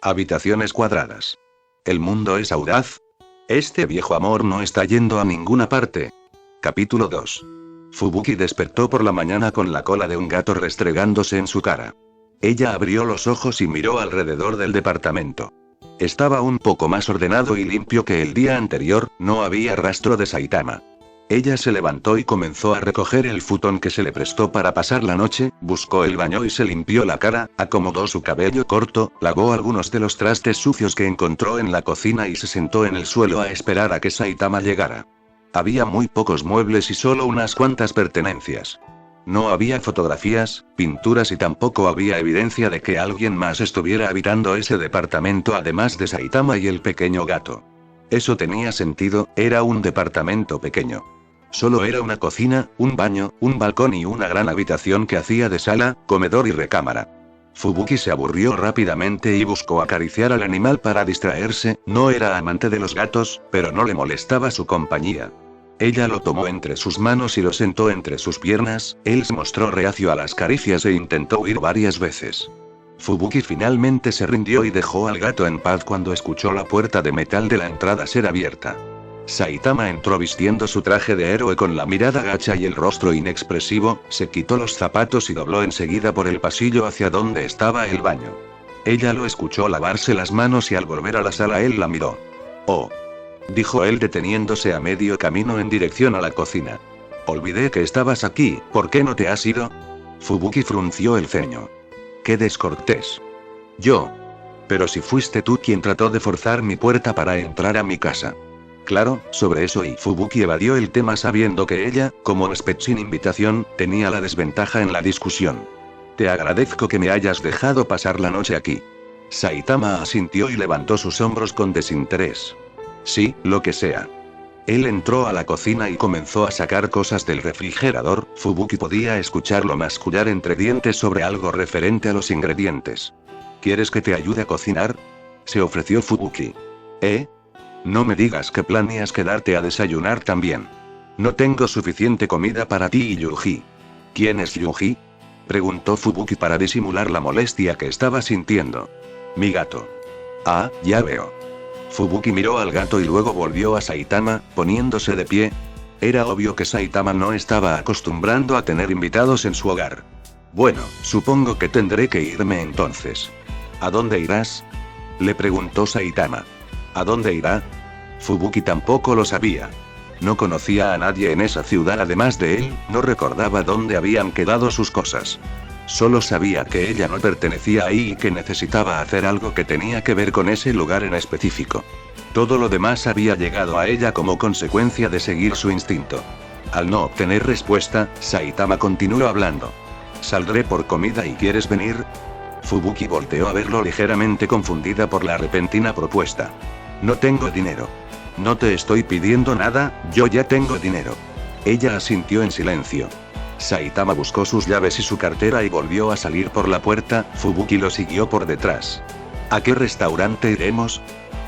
Habitaciones cuadradas. ¿El mundo es audaz? Este viejo amor no está yendo a ninguna parte. Capítulo 2. Fubuki despertó por la mañana con la cola de un gato restregándose en su cara. Ella abrió los ojos y miró alrededor del departamento. Estaba un poco más ordenado y limpio que el día anterior, no había rastro de Saitama. Ella se levantó y comenzó a recoger el futón que se le prestó para pasar la noche, buscó el baño y se limpió la cara, acomodó su cabello corto, lavó algunos de los trastes sucios que encontró en la cocina y se sentó en el suelo a esperar a que Saitama llegara. Había muy pocos muebles y solo unas cuantas pertenencias. No había fotografías, pinturas y tampoco había evidencia de que alguien más estuviera habitando ese departamento además de Saitama y el pequeño gato. Eso tenía sentido, era un departamento pequeño. Solo era una cocina, un baño, un balcón y una gran habitación que hacía de sala, comedor y recámara. Fubuki se aburrió rápidamente y buscó acariciar al animal para distraerse, no era amante de los gatos, pero no le molestaba su compañía. Ella lo tomó entre sus manos y lo sentó entre sus piernas, él se mostró reacio a las caricias e intentó huir varias veces. Fubuki finalmente se rindió y dejó al gato en paz cuando escuchó la puerta de metal de la entrada ser abierta. Saitama entró vistiendo su traje de héroe con la mirada gacha y el rostro inexpresivo, se quitó los zapatos y dobló enseguida por el pasillo hacia donde estaba el baño. Ella lo escuchó lavarse las manos y al volver a la sala él la miró. «Oh», dijo él deteniéndose a medio camino en dirección a la cocina. «Olvidé que estabas aquí, ¿por qué no te has ido?» Fubuki frunció el ceño. «Qué descortés». «Yo. Pero si fuiste tú quien trató de forzar mi puerta para entrar a mi casa». «Claro, sobre eso», y Fubuki evadió el tema sabiendo que ella, como huésped sin invitación, tenía la desventaja en la discusión. «Te agradezco que me hayas dejado pasar la noche aquí». Saitama asintió y levantó sus hombros con desinterés. «Sí, lo que sea». Él entró a la cocina y comenzó a sacar cosas del refrigerador, Fubuki podía escucharlo mascullar entre dientes sobre algo referente a los ingredientes. «¿Quieres que te ayude a cocinar?», se ofreció Fubuki. «¿Eh? No me digas que planeas quedarte a desayunar también. No tengo suficiente comida para ti y Yuji». «¿Quién es Yuji?», preguntó Fubuki para disimular la molestia que estaba sintiendo. «Mi gato». «Ah, ya veo». Fubuki miró al gato y luego volvió a Saitama, poniéndose de pie. Era obvio que Saitama no estaba acostumbrando a tener invitados en su hogar. «Bueno, supongo que tendré que irme entonces». «¿A dónde irás?», le preguntó Saitama. «¿A dónde irá?». Fubuki tampoco lo sabía. No conocía a nadie en esa ciudad además de él, no recordaba dónde habían quedado sus cosas. Solo sabía que ella no pertenecía ahí y que necesitaba hacer algo que tenía que ver con ese lugar en específico. Todo lo demás había llegado a ella como consecuencia de seguir su instinto. Al no obtener respuesta, Saitama continuó hablando. «Saldré por comida y ¿quieres venir?». Fubuki volteó a verlo ligeramente confundida por la repentina propuesta. «No tengo dinero». «No te estoy pidiendo nada, yo ya tengo dinero». Ella asintió en silencio. Saitama buscó sus llaves y su cartera y volvió a salir por la puerta, Fubuki lo siguió por detrás. «¿A qué restaurante iremos?»,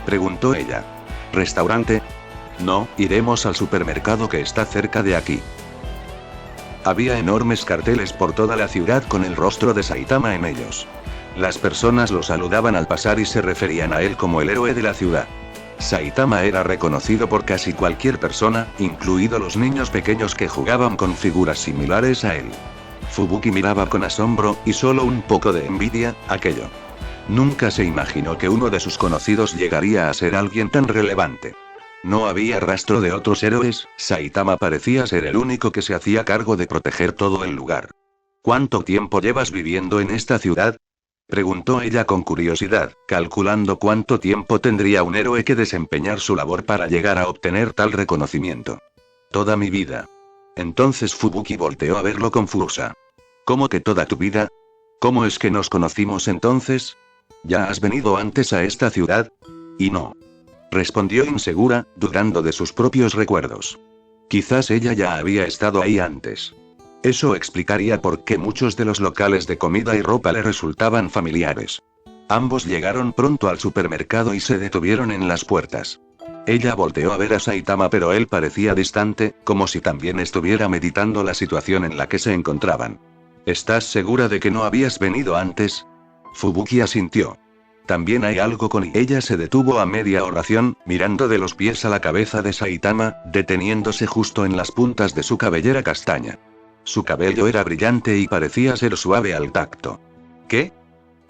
preguntó ella. «¿Restaurante? No, iremos al supermercado que está cerca de aquí». Había enormes carteles por toda la ciudad con el rostro de Saitama en ellos. Las personas lo saludaban al pasar y se referían a él como el héroe de la ciudad. Saitama era reconocido por casi cualquier persona, incluidos los niños pequeños que jugaban con figuras similares a él. Fubuki miraba con asombro, y solo un poco de envidia, aquello. Nunca se imaginó que uno de sus conocidos llegaría a ser alguien tan relevante. No había rastro de otros héroes, Saitama parecía ser el único que se hacía cargo de proteger todo el lugar. «¿Cuánto tiempo llevas viviendo en esta ciudad?», preguntó ella con curiosidad, calculando cuánto tiempo tendría un héroe que desempeñar su labor para llegar a obtener tal reconocimiento. «Toda mi vida». Entonces Fubuki volteó a verlo confusa. «¿Cómo que toda tu vida? ¿Cómo es que nos conocimos entonces? ¿Ya has venido antes a esta ciudad?». «Y no», respondió insegura, dudando de sus propios recuerdos. Quizás ella ya había estado ahí antes. Eso explicaría por qué muchos de los locales de comida y ropa le resultaban familiares. Ambos llegaron pronto al supermercado y se detuvieron en las puertas. Ella volteó a ver a Saitama pero él parecía distante, como si también estuviera meditando la situación en la que se encontraban. «¿Estás segura de que no habías venido antes?». Fubuki asintió. También hay algo con... Y ella se detuvo a media oración, mirando de los pies a la cabeza de Saitama, deteniéndose justo en las puntas de su cabellera castaña. Su cabello era brillante y parecía ser suave al tacto. ¿Qué?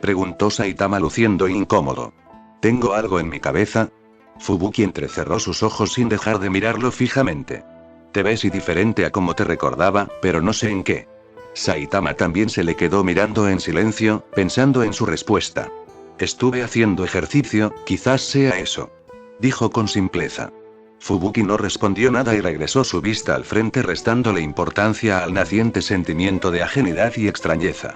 Preguntó Saitama luciendo incómodo. ¿Tengo algo en mi cabeza? Fubuki entrecerró sus ojos sin dejar de mirarlo fijamente. Te ves diferente a como te recordaba, pero no sé en qué. Saitama también se le quedó mirando en silencio, pensando en su respuesta. Estuve haciendo ejercicio, quizás sea eso. Dijo con simpleza. Fubuki no respondió nada y regresó su vista al frente restándole importancia al naciente sentimiento de ajenidad y extrañeza.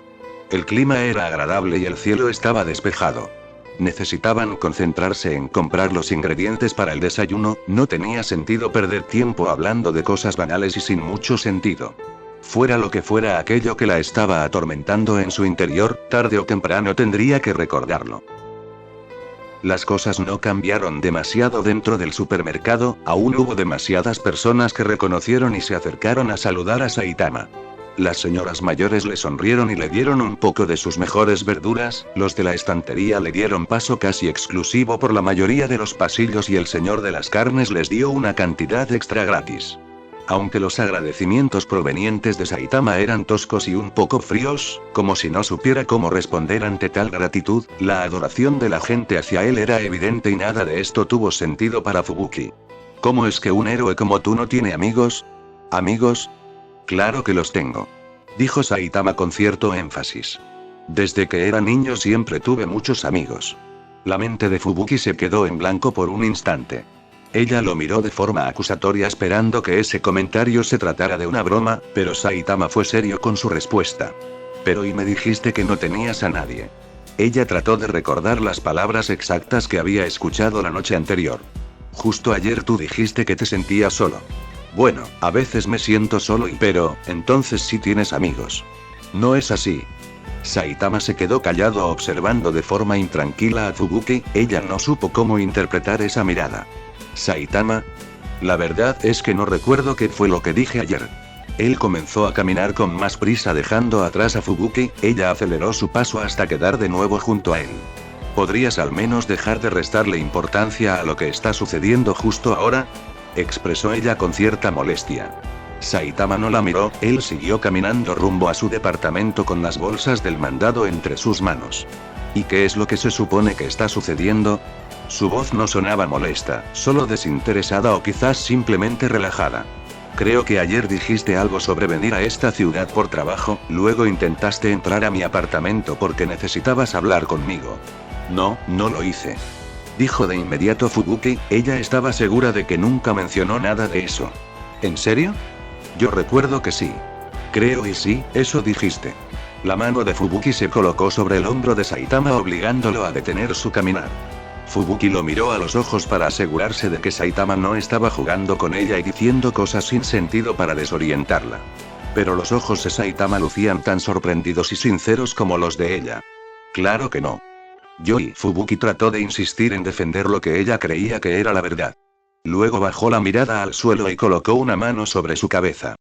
El clima era agradable y el cielo estaba despejado. Necesitaban concentrarse en comprar los ingredientes para el desayuno, no tenía sentido perder tiempo hablando de cosas banales y sin mucho sentido. Fuera lo que fuera aquello que la estaba atormentando en su interior, tarde o temprano tendría que recordarlo. Las cosas no cambiaron demasiado dentro del supermercado, aún hubo demasiadas personas que reconocieron y se acercaron a saludar a Saitama. Las señoras mayores le sonrieron y le dieron un poco de sus mejores verduras, los de la estantería le dieron paso casi exclusivo por la mayoría de los pasillos y el señor de las carnes les dio una cantidad extra gratis. Aunque los agradecimientos provenientes de Saitama eran toscos y un poco fríos, como si no supiera cómo responder ante tal gratitud, la adoración de la gente hacia él era evidente y nada de esto tuvo sentido para Fubuki. ¿Cómo es que un héroe como tú no tiene amigos? ¿Amigos? Claro que los tengo. Dijo Saitama con cierto énfasis. Desde que era niño siempre tuve muchos amigos. La mente de Fubuki se quedó en blanco por un instante. Ella lo miró de forma acusatoria esperando que ese comentario se tratara de una broma, pero Saitama fue serio con su respuesta. Pero y me dijiste que no tenías a nadie. Ella trató de recordar las palabras exactas que había escuchado la noche anterior. Justo ayer tú dijiste que te sentías solo. Bueno, a veces me siento solo pero, entonces sí tienes amigos. No es así. Saitama se quedó callado observando de forma intranquila a Fubuki, ella no supo cómo interpretar esa mirada. Saitama. La verdad es que no recuerdo qué fue lo que dije ayer. Él comenzó a caminar con más prisa dejando atrás a Fubuki, ella aceleró su paso hasta quedar de nuevo junto a él. ¿Podrías al menos dejar de restarle importancia a lo que está sucediendo justo ahora? Expresó ella con cierta molestia. Saitama no la miró, él siguió caminando rumbo a su departamento con las bolsas del mandado entre sus manos. ¿Y qué es lo que se supone que está sucediendo? Su voz no sonaba molesta, solo desinteresada o quizás simplemente relajada. Creo que ayer dijiste algo sobre venir a esta ciudad por trabajo, luego intentaste entrar a mi apartamento porque necesitabas hablar conmigo. No, no lo hice. Dijo de inmediato Fubuki, ella estaba segura de que nunca mencionó nada de eso. ¿En serio? Yo recuerdo que sí. Creo y sí, eso dijiste. La mano de Fubuki se colocó sobre el hombro de Saitama obligándolo a detener su caminar. Fubuki lo miró a los ojos para asegurarse de que Saitama no estaba jugando con ella y diciendo cosas sin sentido para desorientarla. Pero los ojos de Saitama lucían tan sorprendidos y sinceros como los de ella. Claro que no. Fubuki trató de insistir en defender lo que ella creía que era la verdad. Luego bajó la mirada al suelo y colocó una mano sobre su cabeza.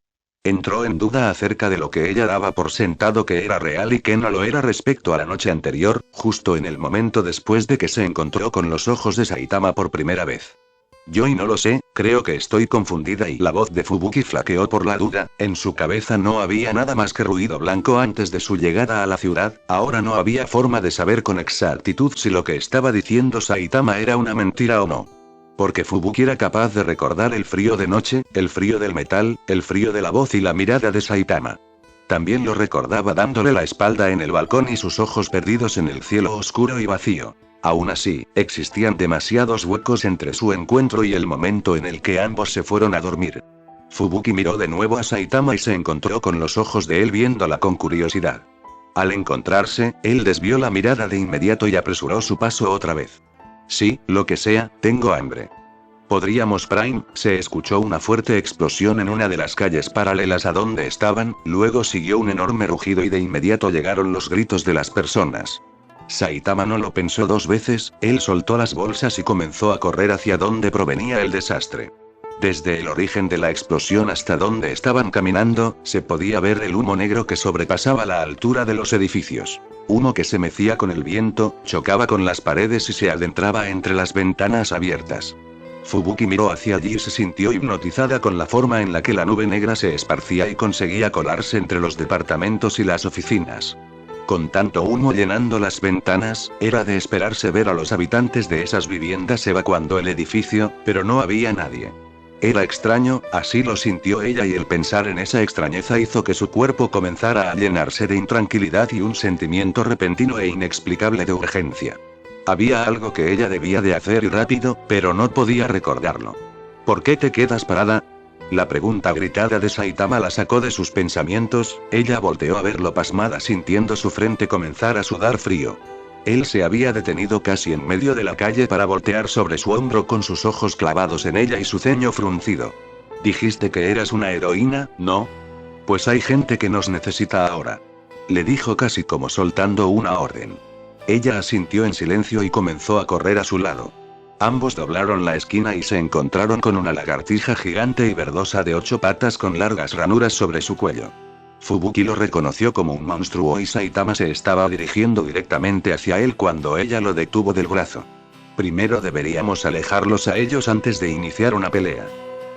Entró en duda acerca de lo que ella daba por sentado que era real y que no lo era respecto a la noche anterior, justo en el momento después de que se encontró con los ojos de Saitama por primera vez. No lo sé, creo que estoy confundida y la voz de Fubuki flaqueó por la duda, en su cabeza no había nada más que ruido blanco antes de su llegada a la ciudad, ahora no había forma de saber con exactitud si lo que estaba diciendo Saitama era una mentira o no. Porque Fubuki era capaz de recordar el frío de noche, el frío del metal, el frío de la voz y la mirada de Saitama. También lo recordaba dándole la espalda en el balcón y sus ojos perdidos en el cielo oscuro y vacío. Aún así, existían demasiados huecos entre su encuentro y el momento en el que ambos se fueron a dormir. Fubuki miró de nuevo a Saitama y se encontró con los ojos de él viéndola con curiosidad. Al encontrarse, él desvió la mirada de inmediato y apresuró su paso otra vez. Sí, lo que sea, tengo hambre. ¿Podríamos Prime? Se escuchó una fuerte explosión en una de las calles paralelas a donde estaban, luego siguió un enorme rugido y de inmediato llegaron los gritos de las personas. Saitama no lo pensó dos veces, él soltó las bolsas y comenzó a correr hacia donde provenía el desastre. Desde el origen de la explosión hasta donde estaban caminando, se podía ver el humo negro que sobrepasaba la altura de los edificios. Humo que se mecía con el viento, chocaba con las paredes y se adentraba entre las ventanas abiertas. Fubuki miró hacia allí y se sintió hipnotizada con la forma en la que la nube negra se esparcía y conseguía colarse entre los departamentos y las oficinas. Con tanto humo llenando las ventanas, era de esperarse ver a los habitantes de esas viviendas evacuando el edificio, pero no había nadie. Era extraño, así lo sintió ella y el pensar en esa extrañeza hizo que su cuerpo comenzara a llenarse de intranquilidad y un sentimiento repentino e inexplicable de urgencia. Había algo que ella debía de hacer y rápido, pero no podía recordarlo. ¿Por qué te quedas parada? La pregunta gritada de Saitama la sacó de sus pensamientos, ella volteó a verlo pasmada sintiendo su frente comenzar a sudar frío. Él se había detenido casi en medio de la calle para voltear sobre su hombro con sus ojos clavados en ella y su ceño fruncido. Dijiste que eras una heroína, ¿no? Pues hay gente que nos necesita ahora. Le dijo casi como soltando una orden. Ella asintió en silencio y comenzó a correr a su lado. Ambos doblaron la esquina y se encontraron con una lagartija gigante y verdosa de 8 patas con largas ranuras sobre su cuello. Fubuki lo reconoció como un monstruo y Saitama se estaba dirigiendo directamente hacia él cuando ella lo detuvo del brazo. Primero deberíamos alejarlos a ellos antes de iniciar una pelea,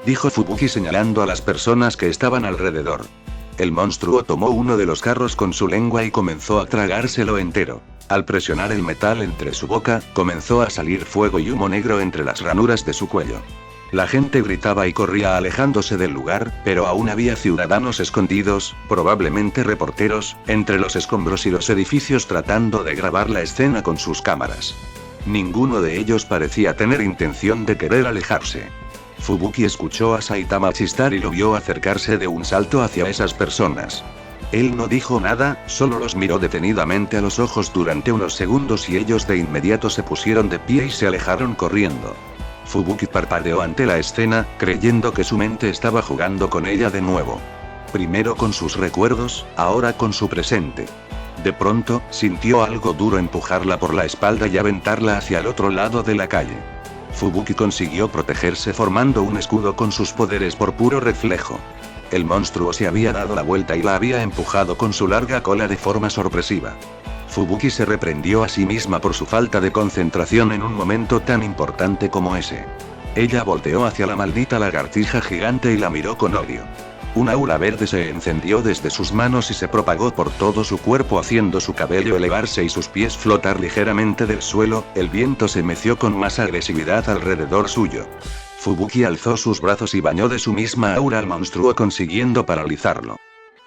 dijo Fubuki señalando a las personas que estaban alrededor. El monstruo tomó uno de los carros con su lengua y comenzó a tragárselo entero. Al presionar el metal entre su boca, comenzó a salir fuego y humo negro entre las ranuras de su cuello. La gente gritaba y corría alejándose del lugar, pero aún había ciudadanos escondidos, probablemente reporteros, entre los escombros y los edificios tratando de grabar la escena con sus cámaras. Ninguno de ellos parecía tener intención de querer alejarse. Fubuki escuchó a Saitama chistar y lo vio acercarse de un salto hacia esas personas. Él no dijo nada, solo los miró detenidamente a los ojos durante unos segundos y ellos de inmediato se pusieron de pie y se alejaron corriendo. Fubuki parpadeó ante la escena, creyendo que su mente estaba jugando con ella de nuevo. Primero con sus recuerdos, ahora con su presente. De pronto, sintió algo duro empujarla por la espalda y aventarla hacia el otro lado de la calle. Fubuki consiguió protegerse formando un escudo con sus poderes por puro reflejo. El monstruo se había dado la vuelta y la había empujado con su larga cola de forma sorpresiva. Fubuki se reprendió a sí misma por su falta de concentración en un momento tan importante como ese. Ella volteó hacia la maldita lagartija gigante y la miró con odio. Un aura verde se encendió desde sus manos y se propagó por todo su cuerpo haciendo su cabello elevarse y sus pies flotar ligeramente del suelo, el viento se meció con más agresividad alrededor suyo. Fubuki alzó sus brazos y bañó de su misma aura al monstruo consiguiendo paralizarlo.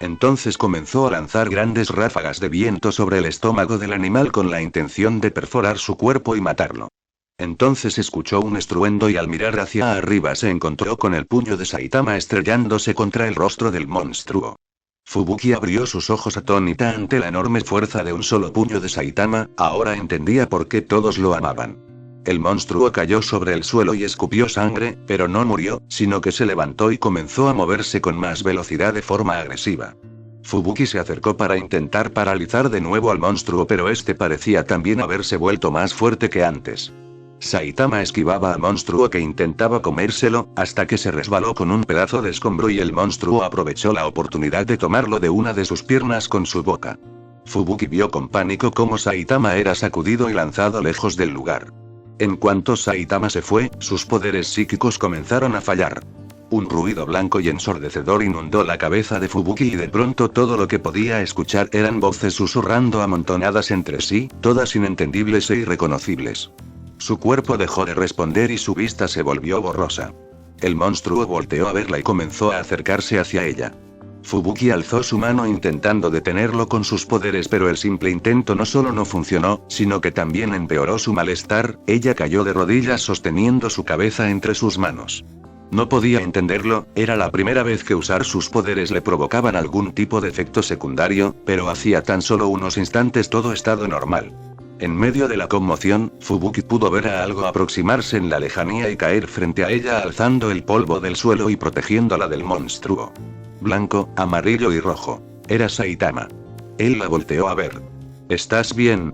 Entonces comenzó a lanzar grandes ráfagas de viento sobre el estómago del animal con la intención de perforar su cuerpo y matarlo. Entonces escuchó un estruendo y al mirar hacia arriba se encontró con el puño de Saitama estrellándose contra el rostro del monstruo. Fubuki abrió sus ojos atónita ante la enorme fuerza de un solo puño de Saitama, ahora entendía por qué todos lo amaban. El monstruo cayó sobre el suelo y escupió sangre, pero no murió, sino que se levantó y comenzó a moverse con más velocidad de forma agresiva. Fubuki se acercó para intentar paralizar de nuevo al monstruo, pero este parecía también haberse vuelto más fuerte que antes. Saitama esquivaba al monstruo que intentaba comérselo, hasta que se resbaló con un pedazo de escombro y el monstruo aprovechó la oportunidad de tomarlo de una de sus piernas con su boca. Fubuki vio con pánico cómo Saitama era sacudido y lanzado lejos del lugar. En cuanto Saitama se fue, sus poderes psíquicos comenzaron a fallar. Un ruido blanco y ensordecedor inundó la cabeza de Fubuki y de pronto todo lo que podía escuchar eran voces susurrando amontonadas entre sí, todas inentendibles e irreconocibles. Su cuerpo dejó de responder y su vista se volvió borrosa. El monstruo volteó a verla y comenzó a acercarse hacia ella. Fubuki alzó su mano intentando detenerlo con sus poderes, pero el simple intento no solo no funcionó, sino que también empeoró su malestar. Ella cayó de rodillas sosteniendo su cabeza entre sus manos. No podía entenderlo, era la primera vez que usar sus poderes le provocaban algún tipo de efecto secundario, pero hacía tan solo unos instantes todo estaba normal. En medio de la conmoción, Fubuki pudo ver a algo aproximarse en la lejanía y caer frente a ella alzando el polvo del suelo y protegiéndola del monstruo. Blanco, amarillo y rojo. Era Saitama. Él la volteó a ver. ¿Estás bien?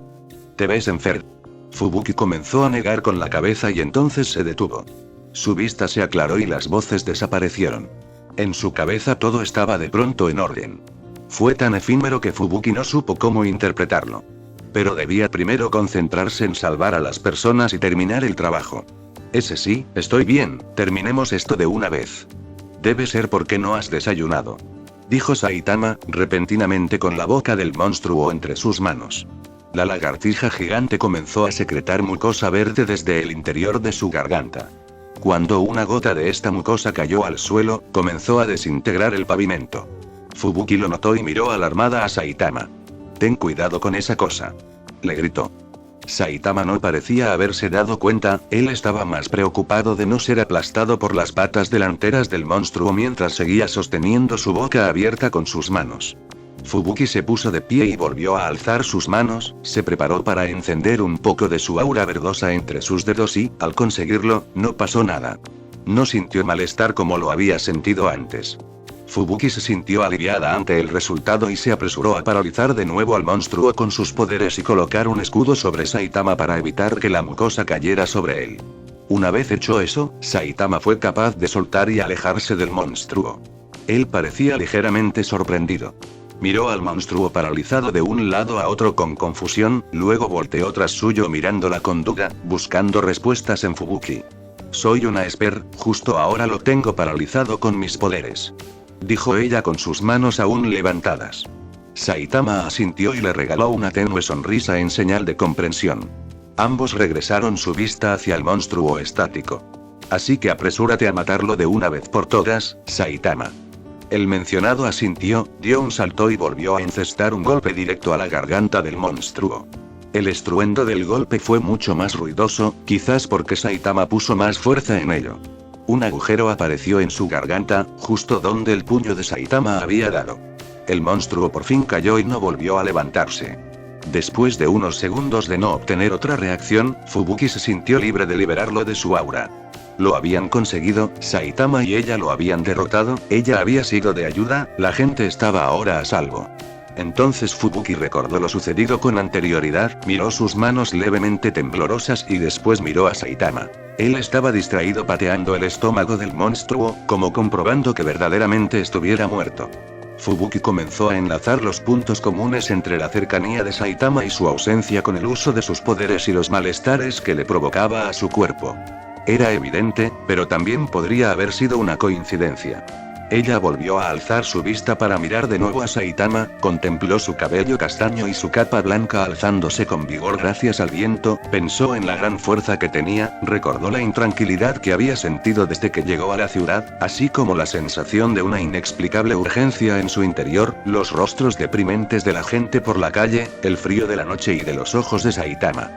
¿Te ves enfermo? Fubuki comenzó a negar con la cabeza y entonces se detuvo. Su vista se aclaró y las voces desaparecieron. En su cabeza todo estaba de pronto en orden. Fue tan efímero que Fubuki no supo cómo interpretarlo. Pero debía primero concentrarse en salvar a las personas y terminar el trabajo. Ese sí, estoy bien, terminemos esto de una vez. Debe ser porque no has desayunado, dijo Saitama, repentinamente con la boca del monstruo entre sus manos. La lagartija gigante comenzó a secretar mucosa verde desde el interior de su garganta. Cuando una gota de esta mucosa cayó al suelo, comenzó a desintegrar el pavimento. Fubuki lo notó y miró alarmada a Saitama. «Ten cuidado con esa cosa», le gritó. Saitama no parecía haberse dado cuenta, él estaba más preocupado de no ser aplastado por las patas delanteras del monstruo mientras seguía sosteniendo su boca abierta con sus manos. Fubuki se puso de pie y volvió a alzar sus manos, se preparó para encender un poco de su aura verdosa entre sus dedos y, al conseguirlo, no pasó nada. No sintió malestar como lo había sentido antes. Fubuki se sintió aliviada ante el resultado y se apresuró a paralizar de nuevo al monstruo con sus poderes y colocar un escudo sobre Saitama para evitar que la mucosa cayera sobre él. Una vez hecho eso, Saitama fue capaz de soltar y alejarse del monstruo. Él parecía ligeramente sorprendido. Miró al monstruo paralizado de un lado a otro con confusión, luego volteó tras suyo mirándola con duda, buscando respuestas en Fubuki. «Soy una Esper, justo ahora lo tengo paralizado con mis poderes», dijo ella con sus manos aún levantadas. Saitama asintió y le regaló una tenue sonrisa en señal de comprensión. Ambos regresaron su vista hacia el monstruo estático. «Así que apresúrate a matarlo de una vez por todas, Saitama». El mencionado asintió, dio un salto y volvió a encestar un golpe directo a la garganta del monstruo. El estruendo del golpe fue mucho más ruidoso, quizás porque Saitama puso más fuerza en ello. Un agujero apareció en su garganta, justo donde el puño de Saitama había dado. El monstruo por fin cayó y no volvió a levantarse. Después de unos segundos de no obtener otra reacción, Fubuki se sintió libre de liberarlo de su aura. Lo habían conseguido, Saitama y ella lo habían derrotado, ella había sido de ayuda, la gente estaba ahora a salvo. Entonces Fubuki recordó lo sucedido con anterioridad, miró sus manos levemente temblorosas y después miró a Saitama. Él estaba distraído pateando el estómago del monstruo, como comprobando que verdaderamente estuviera muerto. Fubuki comenzó a enlazar los puntos comunes entre la cercanía de Saitama y su ausencia con el uso de sus poderes y los malestares que le provocaba a su cuerpo. Era evidente, pero también podría haber sido una coincidencia. Ella volvió a alzar su vista para mirar de nuevo a Saitama, contempló su cabello castaño y su capa blanca alzándose con vigor gracias al viento, pensó en la gran fuerza que tenía, recordó la intranquilidad que había sentido desde que llegó a la ciudad, así como la sensación de una inexplicable urgencia en su interior, los rostros deprimentes de la gente por la calle, el frío de la noche y de los ojos de Saitama.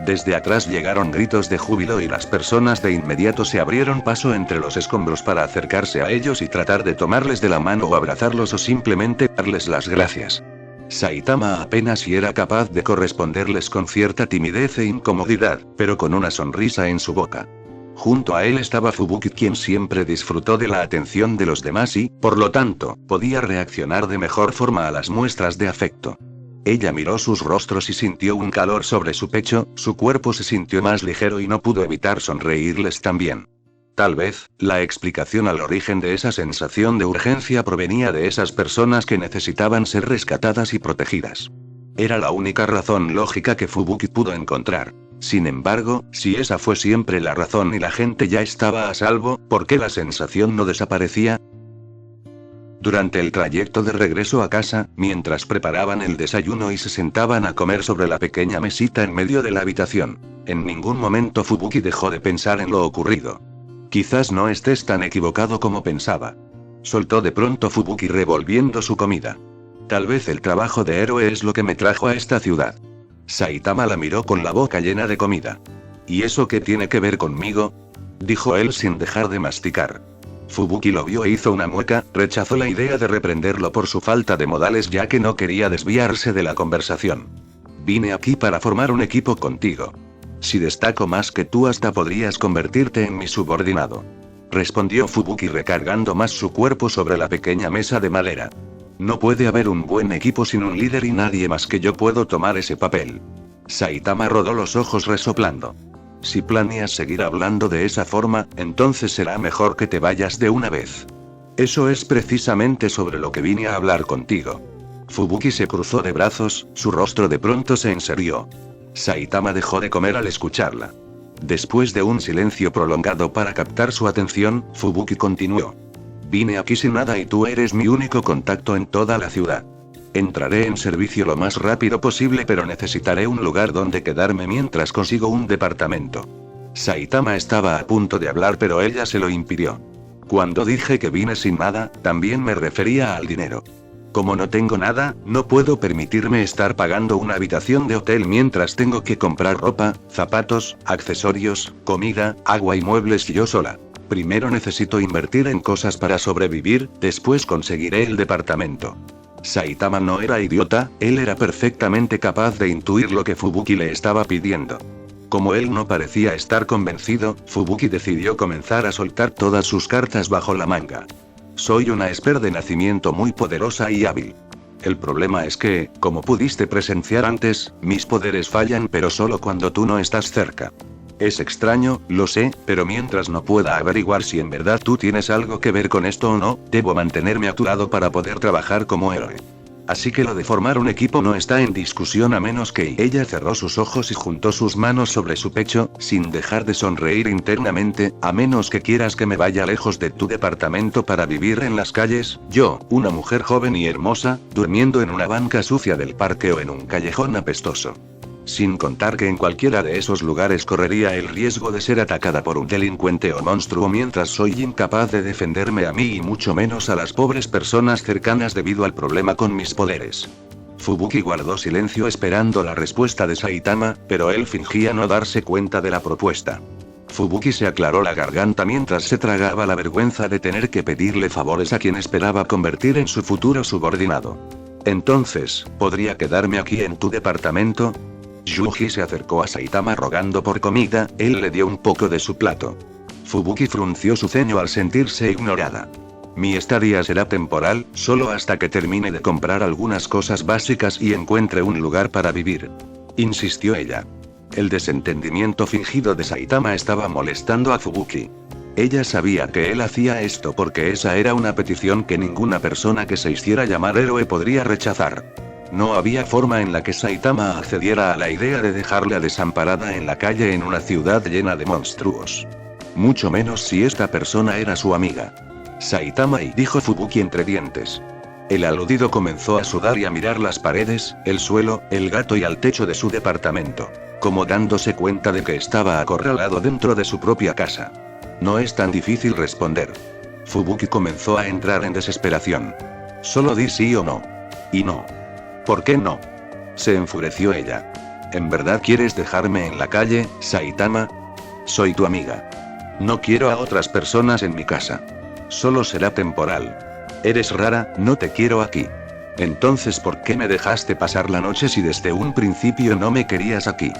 Desde atrás llegaron gritos de júbilo y las personas de inmediato se abrieron paso entre los escombros para acercarse a ellos y tratar de tomarles de la mano o abrazarlos o simplemente darles las gracias. Saitama apenas si era capaz de corresponderles con cierta timidez e incomodidad, pero con una sonrisa en su boca. Junto a él estaba Fubuki, quien siempre disfrutó de la atención de los demás y, por lo tanto, podía reaccionar de mejor forma a las muestras de afecto. Ella miró sus rostros y sintió un calor sobre su pecho, su cuerpo se sintió más ligero y no pudo evitar sonreírles también. Tal vez, la explicación al origen de esa sensación de urgencia provenía de esas personas que necesitaban ser rescatadas y protegidas. Era la única razón lógica que Fubuki pudo encontrar. Sin embargo, si esa fue siempre la razón y la gente ya estaba a salvo, ¿por qué la sensación no desaparecía? Durante el trayecto de regreso a casa, mientras preparaban el desayuno y se sentaban a comer sobre la pequeña mesita en medio de la habitación, en ningún momento Fubuki dejó de pensar en lo ocurrido. Quizás no estés tan equivocado como pensaba. Soltó de pronto Fubuki revolviendo su comida. Tal vez el trabajo de héroe es lo que me trajo a esta ciudad. Saitama la miró con la boca llena de comida. ¿Y eso qué tiene que ver conmigo?, dijo él sin dejar de masticar. Fubuki lo vio e hizo una mueca, rechazó la idea de reprenderlo por su falta de modales ya que no quería desviarse de la conversación. Vine aquí para formar un equipo contigo. Si destaco más que tú hasta podrías convertirte en mi subordinado, respondió Fubuki recargando más su cuerpo sobre la pequeña mesa de madera. No puede haber un buen equipo sin un líder y nadie más que yo puedo tomar ese papel. Saitama rodó los ojos resoplando. Si planeas seguir hablando de esa forma, entonces será mejor que te vayas de una vez. Eso es precisamente sobre lo que vine a hablar contigo. Fubuki se cruzó de brazos, su rostro de pronto se enserió. Saitama dejó de comer al escucharla. Después de un silencio prolongado para captar su atención, Fubuki continuó. Vine aquí sin nada y tú eres mi único contacto en toda la ciudad. Entraré en servicio lo más rápido posible, pero necesitaré un lugar donde quedarme mientras consigo un departamento. Saitama estaba a punto de hablar, pero ella se lo impidió. Cuando dije que vine sin nada, también me refería al dinero. Como no tengo nada, no puedo permitirme estar pagando una habitación de hotel mientras tengo que comprar ropa, zapatos, accesorios, comida, agua y muebles yo sola. Primero necesito invertir en cosas para sobrevivir, después conseguiré el departamento. Saitama no era idiota, él era perfectamente capaz de intuir lo que Fubuki le estaba pidiendo. Como él no parecía estar convencido, Fubuki decidió comenzar a soltar todas sus cartas bajo la manga. Soy una esper de nacimiento muy poderosa y hábil. El problema es que, como pudiste presenciar antes, mis poderes fallan, pero solo cuando tú no estás cerca. Es extraño, lo sé, pero mientras no pueda averiguar si en verdad tú tienes algo que ver con esto o no, debo mantenerme a tu lado para poder trabajar como héroe. Así que lo de formar un equipo no está en discusión, a menos que... Ella cerró sus ojos y juntó sus manos sobre su pecho, sin dejar de sonreír internamente. A menos que quieras que me vaya lejos de tu departamento para vivir en las calles, yo, una mujer joven y hermosa, durmiendo en una banca sucia del parque o en un callejón apestoso. Sin contar que en cualquiera de esos lugares correría el riesgo de ser atacada por un delincuente o monstruo mientras soy incapaz de defenderme a mí y mucho menos a las pobres personas cercanas debido al problema con mis poderes. Fubuki guardó silencio esperando la respuesta de Saitama, pero él fingía no darse cuenta de la propuesta. Fubuki se aclaró la garganta mientras se tragaba la vergüenza de tener que pedirle favores a quien esperaba convertir en su futuro subordinado. Entonces, ¿podría quedarme aquí en tu departamento? Yuji se acercó a Saitama rogando por comida, él le dio un poco de su plato. Fubuki frunció su ceño al sentirse ignorada. Mi estadía será temporal, solo hasta que termine de comprar algunas cosas básicas y encuentre un lugar para vivir. Insistió ella. El desentendimiento fingido de Saitama estaba molestando a Fubuki. Ella sabía que él hacía esto porque esa era una petición que ninguna persona que se hiciera llamar héroe podría rechazar. No había forma en la que Saitama accediera a la idea de dejarla desamparada en la calle en una ciudad llena de monstruos. Mucho menos si esta persona era su amiga. Saitama, dijo Fubuki entre dientes. El aludido comenzó a sudar y a mirar las paredes, el suelo, el gato y al techo de su departamento, como dándose cuenta de que estaba acorralado dentro de su propia casa. No es tan difícil responder. Fubuki comenzó a entrar en desesperación. Solo di sí o no. Y no. ¿Por qué no? Se enfureció ella. ¿En verdad quieres dejarme en la calle, Saitama? Soy tu amiga. No quiero a otras personas en mi casa. Solo será temporal. Eres rara, no te quiero aquí. Entonces, ¿por qué me dejaste pasar la noche si desde un principio no me querías aquí?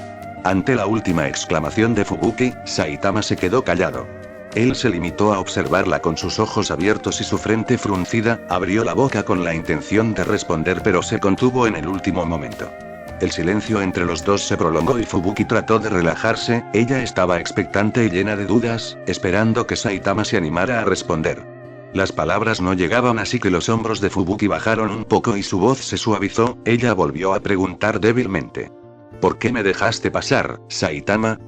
Ante la última exclamación de Fubuki, Saitama se quedó callado. Él se limitó a observarla con sus ojos abiertos y su frente fruncida, abrió la boca con la intención de responder pero se contuvo en el último momento. El silencio entre los dos se prolongó y Fubuki trató de relajarse, ella estaba expectante y llena de dudas, esperando que Saitama se animara a responder. Las palabras no llegaban, así que los hombros de Fubuki bajaron un poco y su voz se suavizó, ella volvió a preguntar débilmente. ¿Por qué me dejaste pasar, Saitama?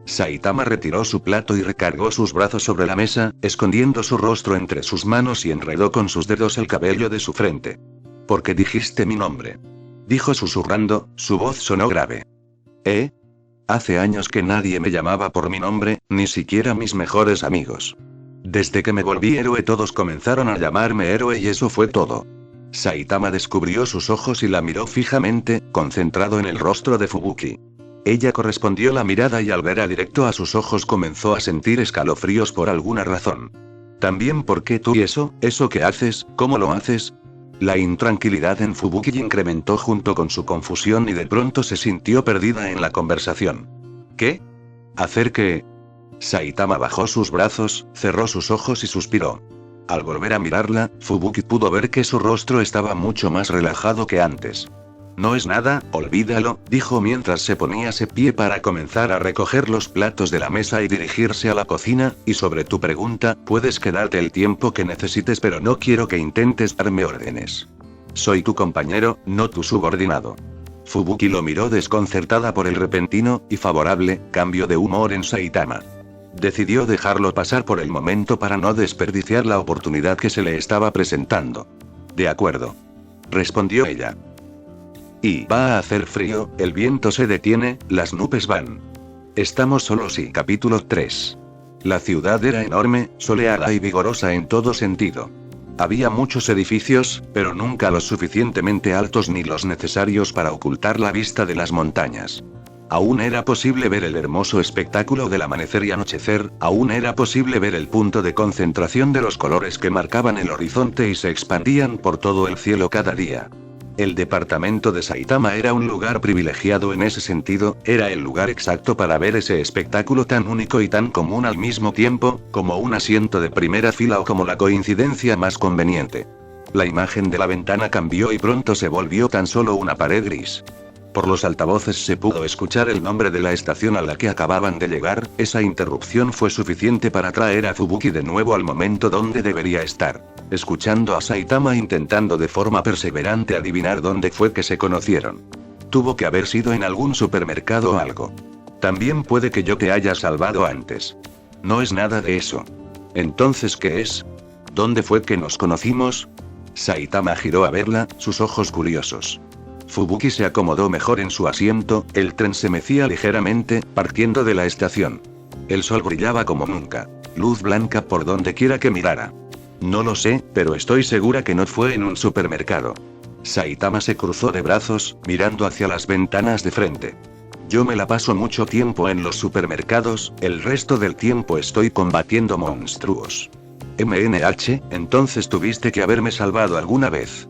Saitama retiró su plato y recargó sus brazos sobre la mesa, escondiendo su rostro entre sus manos y enredó con sus dedos el cabello de su frente. ¿Por qué dijiste mi nombre? Dijo susurrando, su voz sonó grave. Hace años que nadie me llamaba por mi nombre, ni siquiera mis mejores amigos. Desde que me volví héroe todos comenzaron a llamarme héroe y eso fue todo. Saitama descubrió sus ojos y la miró fijamente, concentrado en el rostro de Fubuki. Ella correspondió la mirada y al ver directo a sus ojos comenzó a sentir escalofríos por alguna razón. También porque tú y eso que haces, ¿cómo lo haces? La intranquilidad en Fubuki incrementó junto con su confusión y de pronto se sintió perdida en la conversación. ¿Qué? ¿Hacer qué? Saitama bajó sus brazos, cerró sus ojos y suspiró. Al volver a mirarla, Fubuki pudo ver que su rostro estaba mucho más relajado que antes. No es nada, olvídalo, dijo mientras se ponía de pie para comenzar a recoger los platos de la mesa y dirigirse a la cocina, y sobre tu pregunta, puedes quedarte el tiempo que necesites pero no quiero que intentes darme órdenes. Soy tu compañero, no tu subordinado. Fubuki lo miró desconcertada por el repentino y favorable cambio de humor en Saitama. Decidió dejarlo pasar por el momento para no desperdiciar la oportunidad que se le estaba presentando. De acuerdo, respondió ella. Y va a hacer frío, el viento se detiene, las nubes van. Estamos solos y capítulo 3. La ciudad era enorme, soleada y vigorosa en todo sentido. Había muchos edificios, pero nunca los suficientemente altos ni los necesarios para ocultar la vista de las montañas. Aún era posible ver el hermoso espectáculo del amanecer y anochecer, aún era posible ver el punto de concentración de los colores que marcaban el horizonte y se expandían por todo el cielo cada día. El departamento de Saitama era un lugar privilegiado en ese sentido, era el lugar exacto para ver ese espectáculo tan único y tan común al mismo tiempo, como un asiento de primera fila o como la coincidencia más conveniente. La imagen de la ventana cambió y pronto se volvió tan solo una pared gris. Por los altavoces se pudo escuchar el nombre de la estación a la que acababan de llegar. Esa interrupción fue suficiente para traer a Fubuki de nuevo al momento donde debería estar, escuchando a Saitama intentando de forma perseverante adivinar dónde fue que se conocieron. Tuvo que haber sido en algún supermercado o algo. También puede que yo te haya salvado antes. No es nada de eso. ¿Entonces qué es? ¿Dónde fue que nos conocimos? Saitama giró a verla, sus ojos curiosos. Fubuki se acomodó mejor en su asiento, el tren se mecía ligeramente, partiendo de la estación. El sol brillaba como nunca. Luz blanca por donde quiera que mirara. No lo sé, pero estoy segura que no fue en un supermercado. Saitama se cruzó de brazos, mirando hacia las ventanas de frente. Yo me la paso mucho tiempo en los supermercados, el resto del tiempo estoy combatiendo monstruos. MNH, entonces tuviste que haberme salvado alguna vez.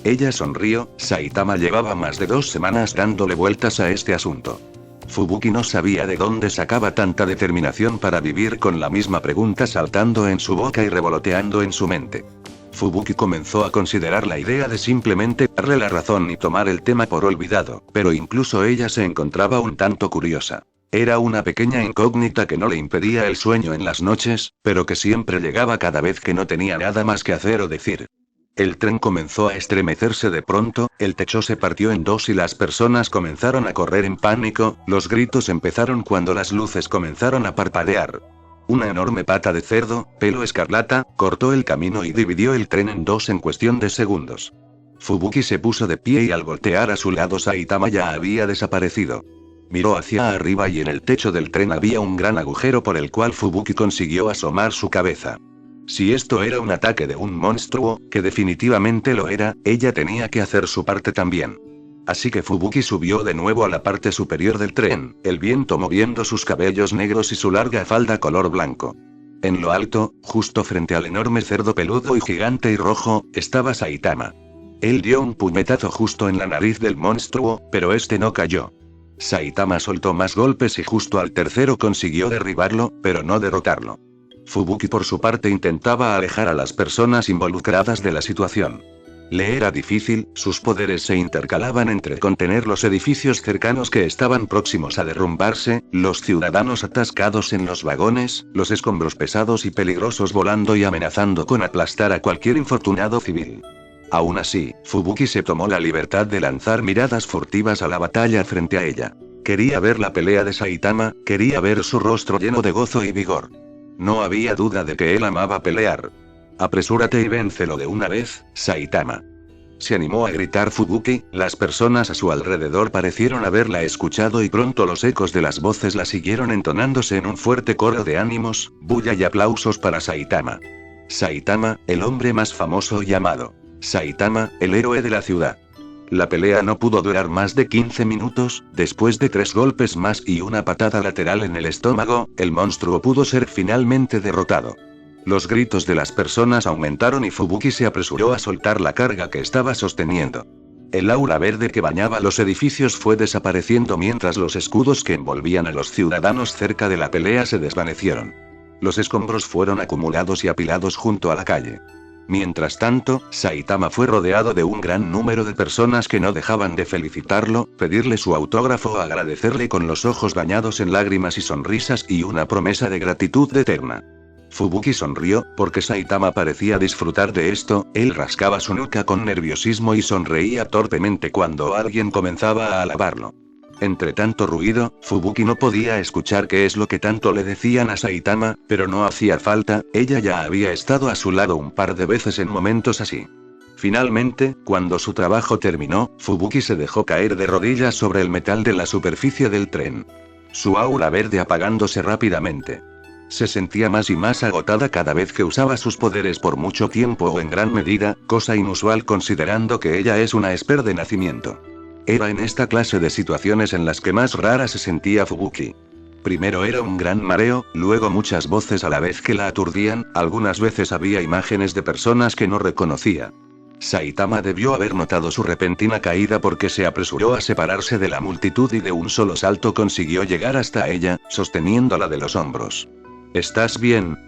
Ella sonrió. Saitama llevaba más de 2 semanas dándole vueltas a este asunto. Fubuki no sabía de dónde sacaba tanta determinación para vivir con la misma pregunta saltando en su boca y revoloteando en su mente. Fubuki comenzó a considerar la idea de simplemente darle la razón y tomar el tema por olvidado, pero incluso ella se encontraba un tanto curiosa. Era una pequeña incógnita que no le impedía el sueño en las noches, pero que siempre llegaba cada vez que no tenía nada más que hacer o decir. El tren comenzó a estremecerse de pronto, el techo se partió en dos y las personas comenzaron a correr en pánico, los gritos empezaron cuando las luces comenzaron a parpadear. Una enorme pata de cerdo, pelo escarlata, cortó el camino y dividió el tren en dos en cuestión de segundos. Fubuki se puso de pie y al voltear a su lado Saitama ya había desaparecido. Miró hacia arriba y en el techo del tren había un gran agujero por el cual Fubuki consiguió asomar su cabeza. Si esto era un ataque de un monstruo, que definitivamente lo era, ella tenía que hacer su parte también. Así que Fubuki subió de nuevo a la parte superior del tren, el viento moviendo sus cabellos negros y su larga falda color blanco. En lo alto, justo frente al enorme cerdo peludo y gigante y rojo, estaba Saitama. Él dio un puñetazo justo en la nariz del monstruo, pero este no cayó. Saitama soltó más golpes y justo al tercero consiguió derribarlo, pero no derrotarlo. Fubuki por su parte intentaba alejar a las personas involucradas de la situación. Le era difícil, sus poderes se intercalaban entre contener los edificios cercanos que estaban próximos a derrumbarse, los ciudadanos atascados en los vagones, los escombros pesados y peligrosos volando y amenazando con aplastar a cualquier infortunado civil. Aún así, Fubuki se tomó la libertad de lanzar miradas furtivas a la batalla frente a ella. Quería ver la pelea de Saitama, quería ver su rostro lleno de gozo y vigor. No había duda de que él amaba pelear. Apresúrate y véncelo de una vez, Saitama. Se animó a gritar Fubuki, las personas a su alrededor parecieron haberla escuchado y pronto los ecos de las voces la siguieron entonándose en un fuerte coro de ánimos, bulla y aplausos para Saitama. Saitama, el hombre más famoso y amado. Saitama, el héroe de la ciudad. La pelea no pudo durar más de 15 minutos, después de 3 golpes más y una patada lateral en el estómago, el monstruo pudo ser finalmente derrotado. Los gritos de las personas aumentaron y Fubuki se apresuró a soltar la carga que estaba sosteniendo. El aura verde que bañaba los edificios fue desapareciendo mientras los escudos que envolvían a los ciudadanos cerca de la pelea se desvanecieron. Los escombros fueron acumulados y apilados junto a la calle. Mientras tanto, Saitama fue rodeado de un gran número de personas que no dejaban de felicitarlo, pedirle su autógrafo o agradecerle con los ojos bañados en lágrimas y sonrisas y una promesa de gratitud eterna. Fubuki sonrió, porque Saitama parecía disfrutar de esto. Él rascaba su nuca con nerviosismo y sonreía torpemente cuando alguien comenzaba a alabarlo. Entre tanto ruido, Fubuki no podía escuchar qué es lo que tanto le decían a Saitama, pero no hacía falta, ella ya había estado a su lado un par de veces en momentos así. Finalmente, cuando su trabajo terminó, Fubuki se dejó caer de rodillas sobre el metal de la superficie del tren. Su aura verde apagándose rápidamente. Se sentía más y más agotada cada vez que usaba sus poderes por mucho tiempo o en gran medida, cosa inusual considerando que ella es una esper de nacimiento. Era en esta clase de situaciones en las que más rara se sentía Fubuki. Primero era un gran mareo, luego muchas voces a la vez que la aturdían, algunas veces había imágenes de personas que no reconocía. Saitama debió haber notado su repentina caída porque se apresuró a separarse de la multitud y de un solo salto consiguió llegar hasta ella, sosteniéndola de los hombros. ¿Estás bien?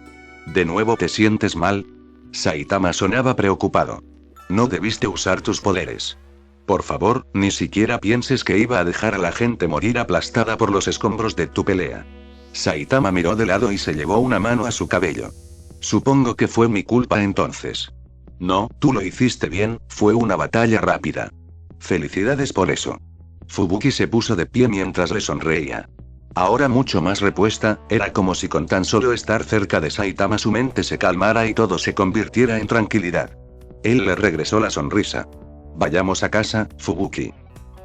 ¿De nuevo te sientes mal? Saitama sonaba preocupado. No debiste usar tus poderes. Por favor, ni siquiera pienses que iba a dejar a la gente morir aplastada por los escombros de tu pelea. Saitama miró de lado y se llevó una mano a su cabello. Supongo que fue mi culpa entonces. No, tú lo hiciste bien, fue una batalla rápida. Felicidades por eso. Fubuki se puso de pie mientras le sonreía. Ahora mucho más repuesta, era como si con tan solo estar cerca de Saitama su mente se calmara y todo se convirtiera en tranquilidad. Él le regresó la sonrisa. Vayamos a casa, Fubuki.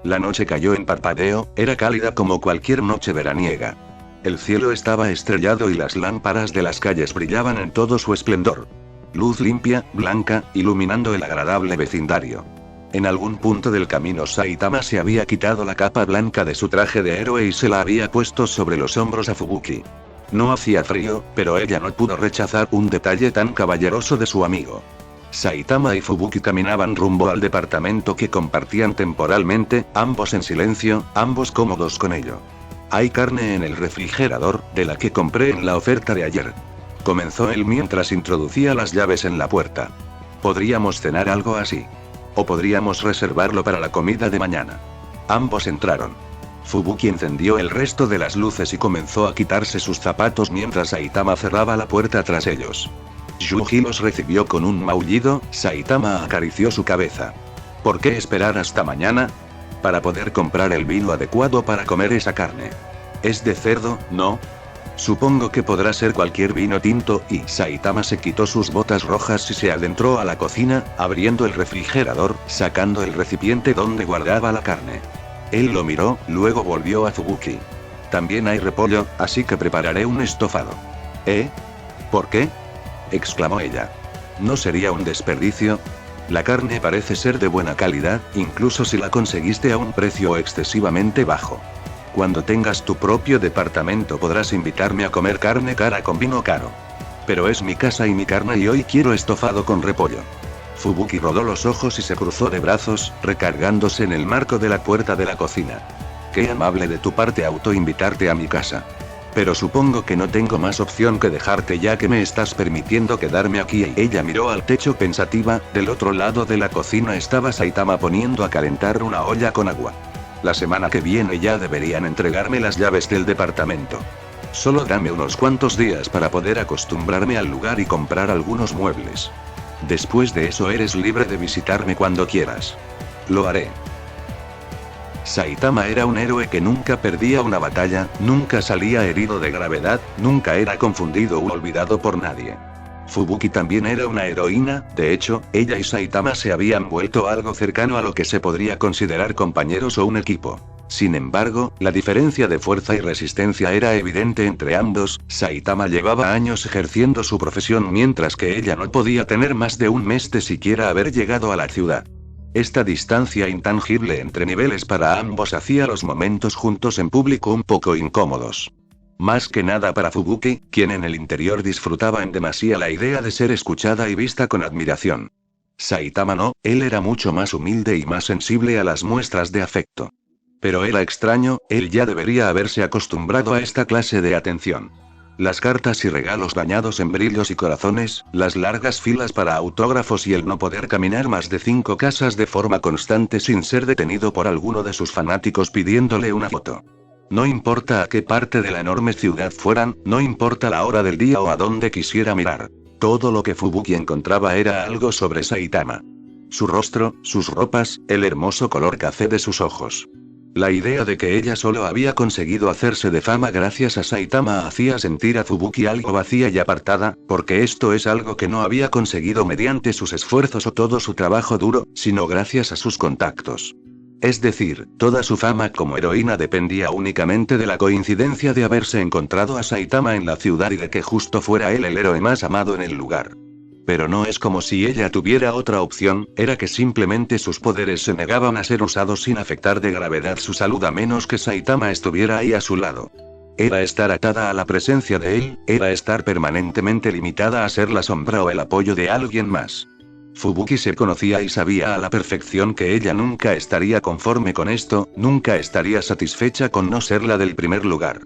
La noche cayó en parpadeo, era cálida como cualquier noche veraniega. El cielo estaba estrellado y las lámparas de las calles brillaban en todo su esplendor. Luz limpia, blanca, iluminando el agradable vecindario. En algún punto del camino Saitama se había quitado la capa blanca de su traje de héroe y se la había puesto sobre los hombros a Fubuki. No hacía frío, pero ella no pudo rechazar un detalle tan caballeroso de su amigo. Saitama y Fubuki caminaban rumbo al departamento que compartían temporalmente, ambos en silencio, ambos cómodos con ello. Hay carne en el refrigerador, de la que compré en la oferta de ayer. Comenzó él mientras introducía las llaves en la puerta. Podríamos cenar algo así. O podríamos reservarlo para la comida de mañana. Ambos entraron. Fubuki encendió el resto de las luces y comenzó a quitarse sus zapatos mientras Saitama cerraba la puerta tras ellos. Yuji los recibió con un maullido. Saitama acarició su cabeza. ¿Por qué esperar hasta mañana? Para poder comprar el vino adecuado para comer esa carne. ¿Es de cerdo, no? Supongo que podrá ser cualquier vino tinto, y Saitama se quitó sus botas rojas y se adentró a la cocina, abriendo el refrigerador, sacando el recipiente donde guardaba la carne. Él lo miró, luego volvió a Fubuki. También hay repollo, así que prepararé un estofado. ¿Eh? ¿Por qué? Exclamó ella. ¿No sería un desperdicio? La carne parece ser de buena calidad, incluso si la conseguiste a un precio excesivamente bajo. Cuando tengas tu propio departamento podrás invitarme a comer carne cara con vino caro. Pero es mi casa y mi carne y hoy quiero estofado con repollo. Fubuki rodó los ojos y se cruzó de brazos, recargándose en el marco de la puerta de la cocina. Qué amable de tu parte autoinvitarte a mi casa. Pero supongo que no tengo más opción que dejarte ya que me estás permitiendo quedarme aquí. Y ella miró al techo pensativa. Del otro lado de la cocina estaba Saitama poniendo a calentar una olla con agua. La semana que viene ya deberían entregarme las llaves del departamento. Solo dame unos cuantos días para poder acostumbrarme al lugar y comprar algunos muebles. Después de eso eres libre de visitarme cuando quieras. Lo haré. Saitama era un héroe que nunca perdía una batalla, nunca salía herido de gravedad, nunca era confundido u olvidado por nadie. Fubuki también era una heroína, de hecho, ella y Saitama se habían vuelto algo cercano a lo que se podría considerar compañeros o un equipo. Sin embargo, la diferencia de fuerza y resistencia era evidente entre ambos. Saitama llevaba años ejerciendo su profesión mientras que ella no podía tener más de un mes de siquiera haber llegado a la ciudad. Esta distancia intangible entre niveles para ambos hacía los momentos juntos en público un poco incómodos. Más que nada para Fubuki, quien en el interior disfrutaba en demasía la idea de ser escuchada y vista con admiración. Saitama no, él era mucho más humilde y más sensible a las muestras de afecto. Pero era extraño, él ya debería haberse acostumbrado a esta clase de atención. Las cartas y regalos bañados en brillos y corazones, las largas filas para autógrafos y el no poder caminar más de 5 casas de forma constante sin ser detenido por alguno de sus fanáticos pidiéndole una foto. No importa a qué parte de la enorme ciudad fueran, no importa la hora del día o a dónde quisiera mirar. Todo lo que Fubuki encontraba era algo sobre Saitama. Su rostro, sus ropas, el hermoso color café de sus ojos. La idea de que ella solo había conseguido hacerse de fama gracias a Saitama hacía sentir a Fubuki algo vacía y apartada, porque esto es algo que no había conseguido mediante sus esfuerzos o todo su trabajo duro, sino gracias a sus contactos. Es decir, toda su fama como heroína dependía únicamente de la coincidencia de haberse encontrado a Saitama en la ciudad y de que justo fuera él el héroe más amado en el lugar. Pero no es como si ella tuviera otra opción, era que simplemente sus poderes se negaban a ser usados sin afectar de gravedad su salud a menos que Saitama estuviera ahí a su lado. Era estar atada a la presencia de él, era estar permanentemente limitada a ser la sombra o el apoyo de alguien más. Fubuki se conocía y sabía a la perfección que ella nunca estaría conforme con esto, nunca estaría satisfecha con no ser la del primer lugar.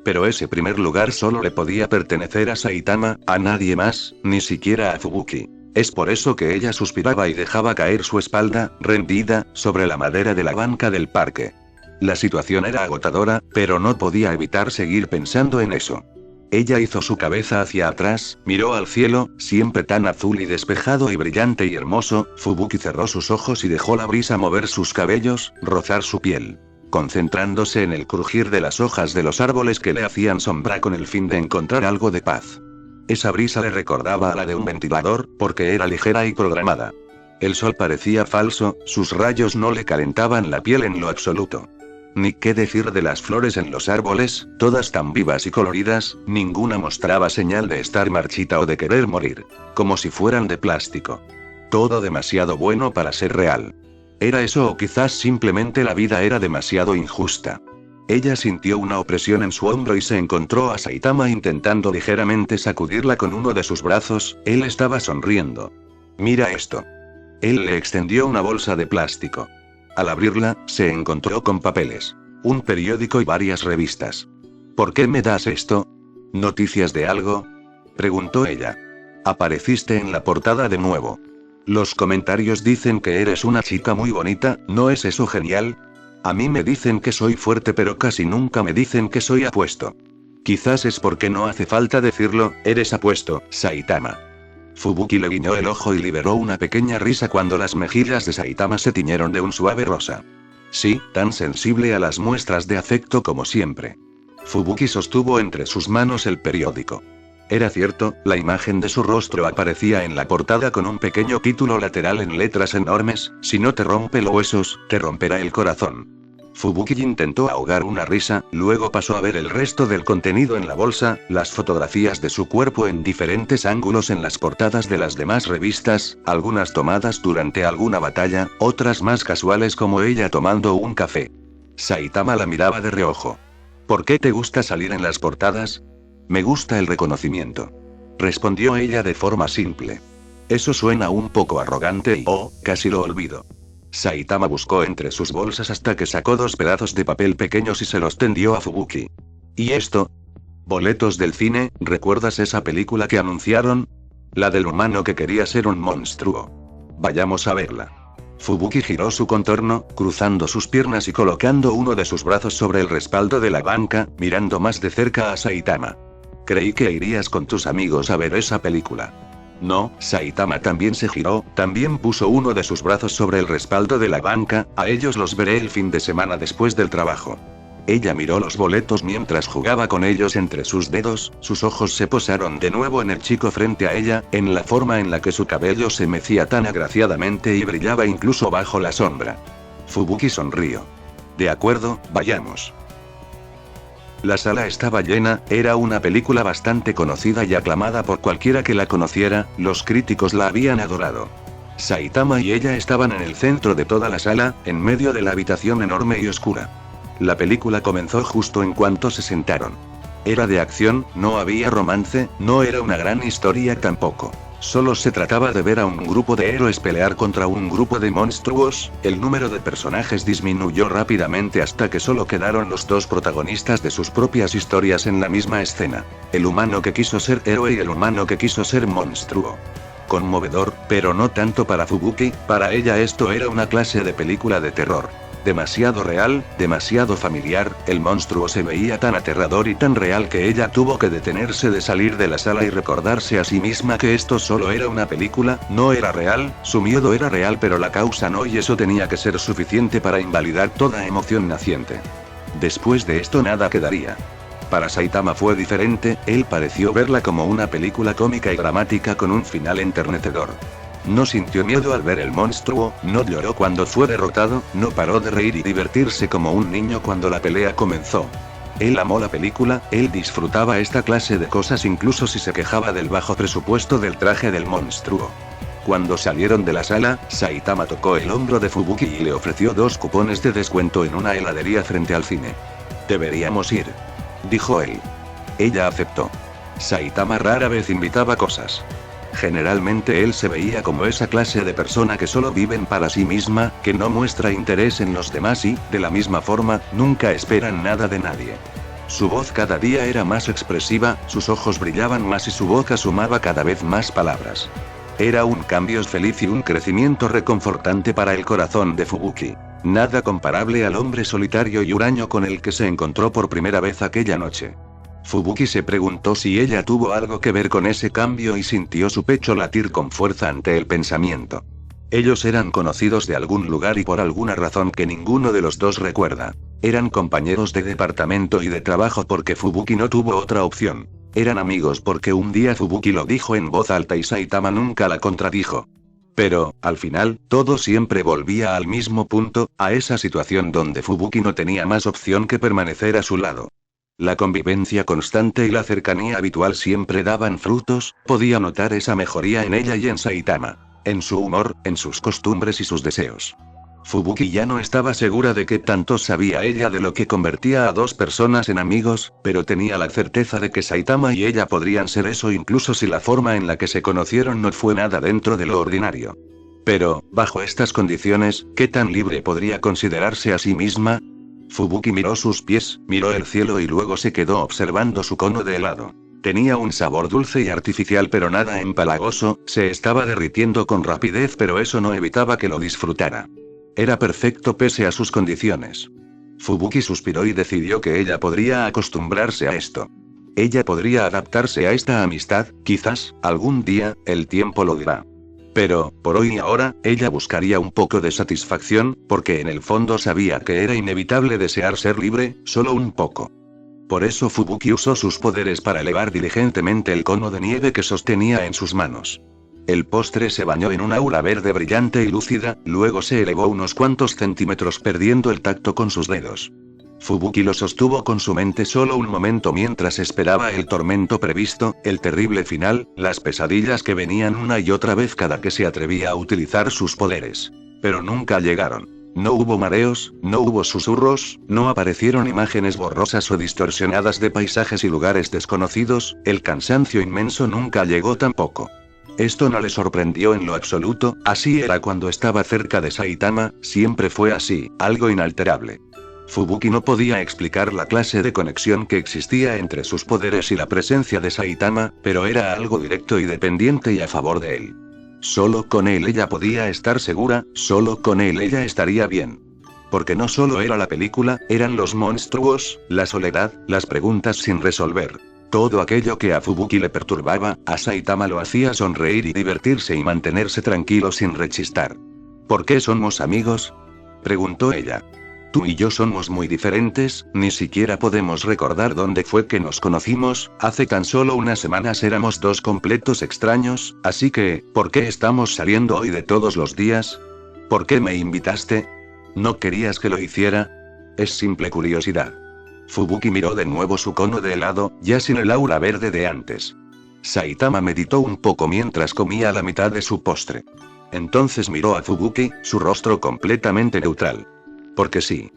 Pero ese primer lugar solo le podía pertenecer a Saitama, a nadie más, ni siquiera a Fubuki. Es por eso que ella suspiraba y dejaba caer su espalda, rendida, sobre la madera de la banca del parque. La situación era agotadora, pero no podía evitar seguir pensando en eso. Ella hizo su cabeza hacia atrás, miró al cielo, siempre tan azul y despejado y brillante y hermoso. Fubuki cerró sus ojos y dejó la brisa mover sus cabellos, rozar su piel, concentrándose en el crujir de las hojas de los árboles que le hacían sombra con el fin de encontrar algo de paz. Esa brisa le recordaba a la de un ventilador, porque era ligera y programada. El sol parecía falso, sus rayos no le calentaban la piel en lo absoluto. Ni qué decir de las flores en los árboles, todas tan vivas y coloridas, ninguna mostraba señal de estar marchita o de querer morir. Como si fueran de plástico. Todo demasiado bueno para ser real. ¿Era eso o quizás simplemente la vida era demasiado injusta? Ella sintió una opresión en su hombro y se encontró a Saitama intentando ligeramente sacudirla con uno de sus brazos. Él estaba sonriendo. «Mira esto». Él le extendió una bolsa de plástico. Al abrirla, se encontró con papeles, un periódico y varias revistas. «¿Por qué me das esto? ¿Noticias de algo?», preguntó ella. «Apareciste en la portada de nuevo. Los comentarios dicen que eres una chica muy bonita, ¿no es eso genial? A mí me dicen que soy fuerte pero casi nunca me dicen que soy apuesto. Quizás es porque no hace falta decirlo, eres apuesto, Saitama». Fubuki le guiñó el ojo y liberó una pequeña risa cuando las mejillas de Saitama se tiñeron de un suave rosa. Sí, tan sensible a las muestras de afecto como siempre. Fubuki sostuvo entre sus manos el periódico. Era cierto, la imagen de su rostro aparecía en la portada con un pequeño título lateral en letras enormes: «Si no te rompe los huesos, te romperá el corazón». Fubuki intentó ahogar una risa, luego pasó a ver el resto del contenido en la bolsa, las fotografías de su cuerpo en diferentes ángulos en las portadas de las demás revistas, algunas tomadas durante alguna batalla, otras más casuales como ella tomando un café. Saitama la miraba de reojo. «¿Por qué te gusta salir en las portadas?». «Me gusta el reconocimiento», respondió ella de forma simple. «Eso suena un poco arrogante y, casi lo olvido». Saitama buscó entre sus bolsas hasta que sacó 2 pedazos de papel pequeños y se los tendió a Fubuki. «¿Y esto?». «Boletos del cine, ¿recuerdas esa película que anunciaron? La del humano que quería ser un monstruo. Vayamos a verla». Fubuki giró su contorno, cruzando sus piernas y colocando uno de sus brazos sobre el respaldo de la banca, mirando más de cerca a Saitama. «Creí que irías con tus amigos a ver esa película». «No». Saitama también se giró, también puso uno de sus brazos sobre el respaldo de la banca. «A ellos los veré el fin de semana después del trabajo». Ella miró los boletos mientras jugaba con ellos entre sus dedos, sus ojos se posaron de nuevo en el chico frente a ella, en la forma en la que su cabello se mecía tan agraciadamente y brillaba incluso bajo la sombra. Fubuki sonrió. «De acuerdo, vayamos». La sala estaba llena, era una película bastante conocida y aclamada por cualquiera que la conociera, los críticos la habían adorado. Saitama y ella estaban en el centro de toda la sala, en medio de la habitación enorme y oscura. La película comenzó justo en cuanto se sentaron. Era de acción, no había romance, no era una gran historia tampoco. Solo se trataba de ver a un grupo de héroes pelear contra un grupo de monstruos. El número de personajes disminuyó rápidamente hasta que solo quedaron los 2 protagonistas de sus propias historias en la misma escena. El humano que quiso ser héroe y el humano que quiso ser monstruo. Conmovedor, pero no tanto para Fubuki, para ella esto era una clase de película de terror. Demasiado real, demasiado familiar, el monstruo se veía tan aterrador y tan real que ella tuvo que detenerse de salir de la sala y recordarse a sí misma que esto solo era una película, no era real, su miedo era real pero la causa no, y eso tenía que ser suficiente para invalidar toda emoción naciente. Después de esto nada quedaría. Para Saitama fue diferente, él pareció verla como una película cómica y dramática con un final enternecedor. No sintió miedo al ver el monstruo, no lloró cuando fue derrotado, no paró de reír y divertirse como un niño cuando la pelea comenzó. Él amó la película, él disfrutaba esta clase de cosas incluso si se quejaba del bajo presupuesto del traje del monstruo. Cuando salieron de la sala, Saitama tocó el hombro de Fubuki y le ofreció 2 cupones de descuento en una heladería frente al cine. «Deberíamos ir», dijo él. Ella aceptó. Saitama rara vez invitaba cosas. Generalmente él se veía como esa clase de persona que solo viven para sí misma, que no muestra interés en los demás y, de la misma forma, nunca esperan nada de nadie. Su voz cada día era más expresiva, sus ojos brillaban más y su boca sumaba cada vez más palabras. Era un cambio feliz y un crecimiento reconfortante para el corazón de Fubuki. Nada comparable al hombre solitario y huraño con el que se encontró por primera vez aquella noche. Fubuki se preguntó si ella tuvo algo que ver con ese cambio y sintió su pecho latir con fuerza ante el pensamiento. Ellos eran conocidos de algún lugar y por alguna razón que ninguno de los dos recuerda. Eran compañeros de departamento y de trabajo porque Fubuki no tuvo otra opción. Eran amigos porque un día Fubuki lo dijo en voz alta y Saitama nunca la contradijo. Pero, al final, todo siempre volvía al mismo punto, a esa situación donde Fubuki no tenía más opción que permanecer a su lado. La convivencia constante y la cercanía habitual siempre daban frutos, podía notar esa mejoría en ella y en Saitama. En su humor, en sus costumbres y sus deseos. Fubuki ya no estaba segura de qué tanto sabía ella de lo que convertía a 2 personas en amigos, pero tenía la certeza de que Saitama y ella podrían ser eso incluso si la forma en la que se conocieron no fue nada dentro de lo ordinario. Pero, bajo estas condiciones, ¿qué tan libre podría considerarse a sí misma? Fubuki miró sus pies, miró el cielo y luego se quedó observando su cono de helado. Tenía un sabor dulce y artificial pero nada empalagoso, se estaba derritiendo con rapidez pero eso no evitaba que lo disfrutara. Era perfecto pese a sus condiciones. Fubuki suspiró y decidió que ella podría acostumbrarse a esto. Ella podría adaptarse a esta amistad, quizás, algún día, el tiempo lo dirá. Pero, por hoy y ahora, ella buscaría un poco de satisfacción, porque en el fondo sabía que era inevitable desear ser libre, solo un poco. Por eso Fubuki usó sus poderes para elevar diligentemente el cono de nieve que sostenía en sus manos. El postre se bañó en un aura verde brillante y lúcida, luego se elevó unos cuantos centímetros perdiendo el tacto con sus dedos. Fubuki lo sostuvo con su mente solo un momento mientras esperaba el tormento previsto, el terrible final, las pesadillas que venían una y otra vez cada que se atrevía a utilizar sus poderes. Pero nunca llegaron. No hubo mareos, no hubo susurros, no aparecieron imágenes borrosas o distorsionadas de paisajes y lugares desconocidos, el cansancio inmenso nunca llegó tampoco. Esto no le sorprendió en lo absoluto, así era cuando estaba cerca de Saitama, siempre fue así, algo inalterable. Fubuki no podía explicar la clase de conexión que existía entre sus poderes y la presencia de Saitama, pero era algo directo y dependiente y a favor de él. Solo con él ella podía estar segura, solo con él ella estaría bien. Porque no solo era la película, eran los monstruos, la soledad, las preguntas sin resolver. Todo aquello que a Fubuki le perturbaba, a Saitama lo hacía sonreír y divertirse y mantenerse tranquilo sin rechistar. ¿Por qué somos amigos?, preguntó ella. Tú y yo somos muy diferentes, ni siquiera podemos recordar dónde fue que nos conocimos, hace tan solo unas semanas éramos 2 completos extraños, así que, ¿por qué estamos saliendo hoy de todos los días? ¿Por qué me invitaste? ¿No querías que lo hiciera? Es simple curiosidad. Fubuki miró de nuevo su cono de helado, ya sin el aura verde de antes. Saitama meditó un poco mientras comía la mitad de su postre. Entonces miró a Fubuki, su rostro completamente neutral. Porque sí.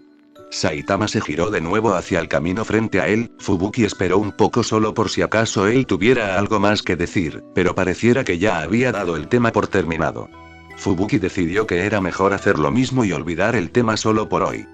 Saitama se giró de nuevo hacia el camino frente a él, Fubuki esperó un poco solo por si acaso él tuviera algo más que decir, pero pareciera que ya había dado el tema por terminado. Fubuki decidió que era mejor hacer lo mismo y olvidar el tema solo por hoy.